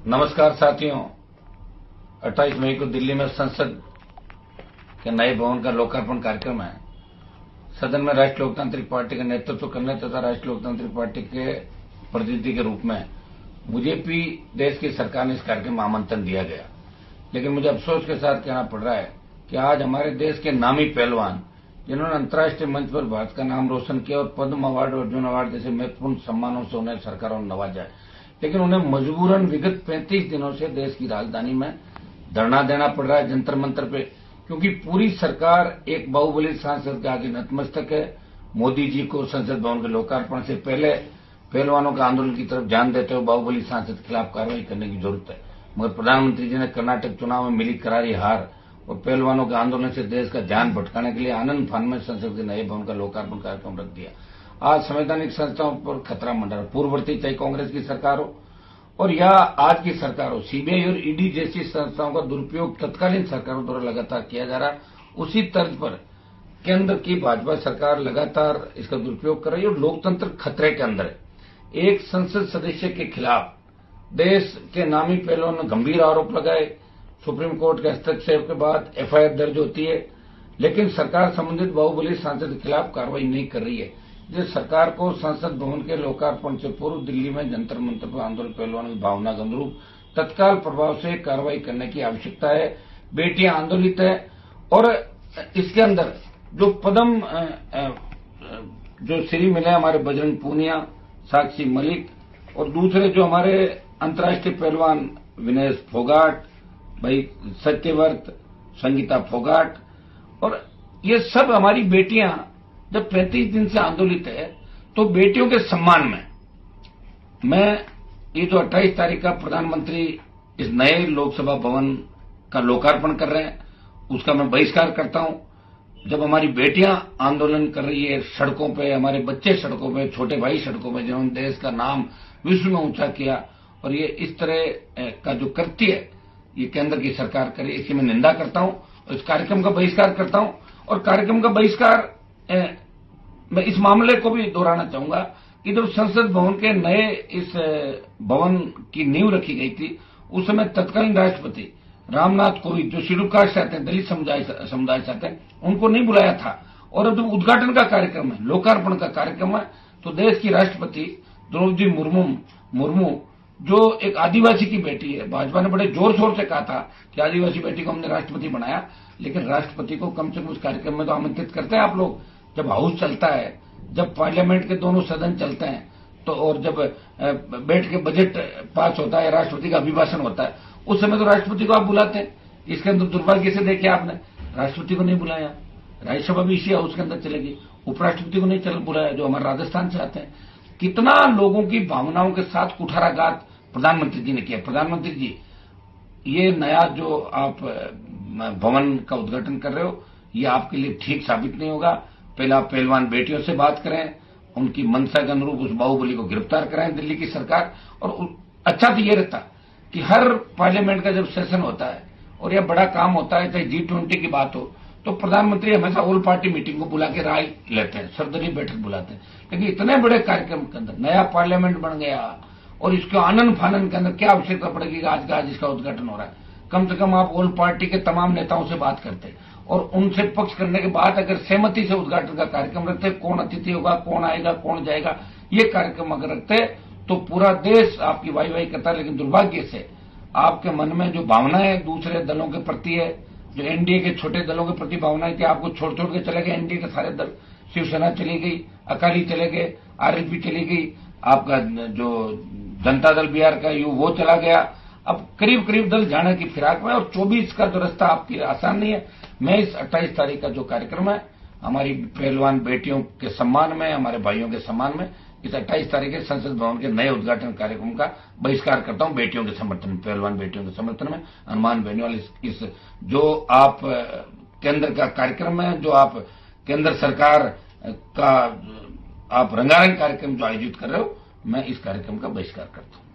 नमस्कार साथियों, 28 मई को दिल्ली में संसद के नए भवन का लोकार्पण कार्यक्रम है। सदन में राष्ट्रीय लोकतांत्रिक पार्टी का नेतृत्व करने तथा राष्ट्रीय लोकतांत्रिक पार्टी के प्रतिनिधि के रूप में मुझे भी देश की सरकार ने इस कार्यक्रम में आमंत्रण दिया गया। लेकिन मुझे अफसोस के साथ कहना पड़ रहा है कि आज हमारे देश के नामी पहलवान, जिन्होंने अंतर्राष्ट्रीय मंच पर भारत का नाम रोशन किया और पद्म अवार्ड और अर्जुन अवार्ड जैसे महत्वपूर्ण सम्मानों से उन्हें सरकारों ने नवाजा है, लेकिन उन्हें मजबूरन विगत 35 दिनों से देश की राजधानी में धरना देना पड़ रहा है, जंतर मंतर पे, क्योंकि पूरी सरकार एक बाहुबली सांसद के आगे नतमस्तक है। मोदी जी को संसद भवन के लोकार्पण से पहले पहलवानों के आंदोलन की तरफ ध्यान देते हुए बाहुबली सांसद के खिलाफ कार्रवाई करने की जरूरत है, मगर प्रधानमंत्री जी ने कर्नाटक चुनाव में मिली करारी हार और पहलवानों के आंदोलन से देश का ध्यान भटकाने के लिए आनंद फान में संसद के नए भवन का लोकार्पण कार्यक्रम रख दिया। आज संवैधानिक संस्थाओं पर खतरा मंडरा, पूर्ववर्ती चाहे कांग्रेस की सरकार हो और या आज की सरकार हो, सीबीआई और ईडी जैसी संस्थाओं का दुरुपयोग तत्कालीन सरकारों द्वारा लगातार किया जा रहा। उसी तर्ज पर केंद्र की भाजपा सरकार लगातार इसका दुरुपयोग कर रही है और लोकतंत्र खतरे के अंदर है। एक संसद सदस्य के खिलाफ देश के नामी पहलवानों ने गंभीर आरोप लगाए, सुप्रीम कोर्ट के हस्तक्षेप के बाद एफआईआर दर्ज होती है, लेकिन सरकार संबंधित बाहुबली सांसद के खिलाफ कार्रवाई नहीं कर रही है। जिस सरकार को संसद भवन के लोकार्पण से पूर्व दिल्ली में जंतर मंतर पर आंदोलन पहलवानों की भावना के अनुरूप तत्काल प्रभाव से कार्रवाई करने की आवश्यकता है। बेटियां आंदोलित है और इसके अंदर जो पद्म जो श्री मिले हमारे बजरंग पूनिया, साक्षी मलिक और दूसरे जो हमारे अंतर्राष्ट्रीय पहलवान विनेश फोगाट, भाई सत्यव्रत, संगीता फोगाट, और ये सब हमारी बेटियां जब 35 दिन से आंदोलित है, तो बेटियों के सम्मान में मैं ये जो 28 तारीख का प्रधानमंत्री इस नए लोकसभा भवन का लोकार्पण कर रहे हैं, उसका मैं बहिष्कार करता हूं। जब हमारी बेटियां आंदोलन कर रही है सड़कों पे, हमारे बच्चे सड़कों पे, छोटे भाई सड़कों पे, जिन्होंने देश का नाम विश्व में ऊंचा किया, और ये इस तरह का जो कृत्य है ये केंद्र की सरकार करे, इसकी मैं निंदा करता हूं और इस कार्यक्रम का बहिष्कार करता हूं। और कार्यक्रम का बहिष्कार मैं इस मामले को भी दोहराना चाहूंगा कि जब संसद भवन के नए इस भवन की नींव रखी गई थी, उस समय तत्कालीन राष्ट्रपति रामनाथ कोविंद, जो शेड्यूल कास्ट चाहते हैं, दलित समुदाय चाहते हैं, उनको नहीं बुलाया था। और अब जब उद्घाटन का कार्यक्रम है, लोकार्पण का कार्यक्रम है, तो देश की राष्ट्रपति द्रौपदी मुर्मू जो एक आदिवासी की बेटी है, भाजपा ने बड़े जोर शोर से कहा था कि आदिवासी बेटी को हमने राष्ट्रपति बनाया, लेकिन राष्ट्रपति को कम से कम उस कार्यक्रम में तो आमंत्रित करते हैं आप लोग। जब हाउस चलता है, जब पार्लियामेंट के दोनों सदन चलते हैं, तो और जब बैठ के बजट पास होता है, राष्ट्रपति का अभिभाषण होता है, उस समय तो राष्ट्रपति को आप बुलाते हैं। इसके अंदर दुर्भाग्य से देखिए आपने राष्ट्रपति को नहीं बुलाया। राज्यसभा भी इसी हाउस के अंदर चलेगी, उपराष्ट्रपति को नहीं बुलाया, जो हमारे राजस्थान से आते हैं। कितना लोगों की भावनाओं के साथ कुठाराघात प्रधानमंत्री जी ने किया। प्रधानमंत्री जी, ये नया जो आप भवन का उद्घाटन कर रहे हो, ये आपके लिए ठीक साबित नहीं होगा। पहले आप पहलवान बेटियों से बात करें, उनकी मंशा के अनुरूप उस बाहुबली को गिरफ्तार कराएं दिल्ली की सरकार। और अच्छा तो ये रहता कि हर पार्लियामेंट का जब सेशन होता है और यह बड़ा काम होता है, चाहे G20 की बात हो, तो प्रधानमंत्री हमेशा ऑल पार्टी मीटिंग को बुला के राय लेते हैं, सर्वदलीय बैठक बुलाते हैं। लेकिन इतने बड़े कार्यक्रम के अंदर नया पार्लियामेंट बन गया और इसके आनंद फानन के अंदर क्या आवश्यकता पड़ेगी आज का आज इसका उद्घाटन हो रहा है। कम से कम आप ऑल पार्टी के तमाम नेताओं से बात करते और उनसे पक्ष करने के बाद अगर सहमति से उद्घाटन का कार्यक्रम रखते, कौन अतिथि होगा, कौन आएगा, कौन जाएगा, ये कार्यक्रम अगर रखते तो पूरा देश आपकी वाही करता। लेकिन दुर्भाग्य से आपके मन में जो भावनाएं दूसरे दलों के प्रति है, जो एनडीए के छोटे दलों के प्रति भावनाएं थी, आपको छोड़ के चले गए एनडीए के सारे दल। शिवसेना चली गई, अकाली चले गए, आरएलपी चली गई, आपका जो जनता दल बिहार का वो चला गया। अब करीब करीब दल जाने की फिराक में, और 24 का जो रास्ता आपके आसान नहीं है। मैं इस 28 तारीख का जो कार्यक्रम है हमारी पहलवान बेटियों के सम्मान में, हमारे भाइयों के सम्मान में, इस 28 तारीख के संसद भवन के नए उद्घाटन कार्यक्रम का बहिष्कार करता हूं, बेटियों के समर्थन में, पहलवान बेटियों के समर्थन में। अनुमान बहने वाले इस जो आप केंद्र का कार्यक्रम है, जो आप केंद्र सरकार का आप रंगारंग कार्यक्रम जो आयोजित कर रहे हो, मैं इस कार्यक्रम का बहिष्कार करता हूं।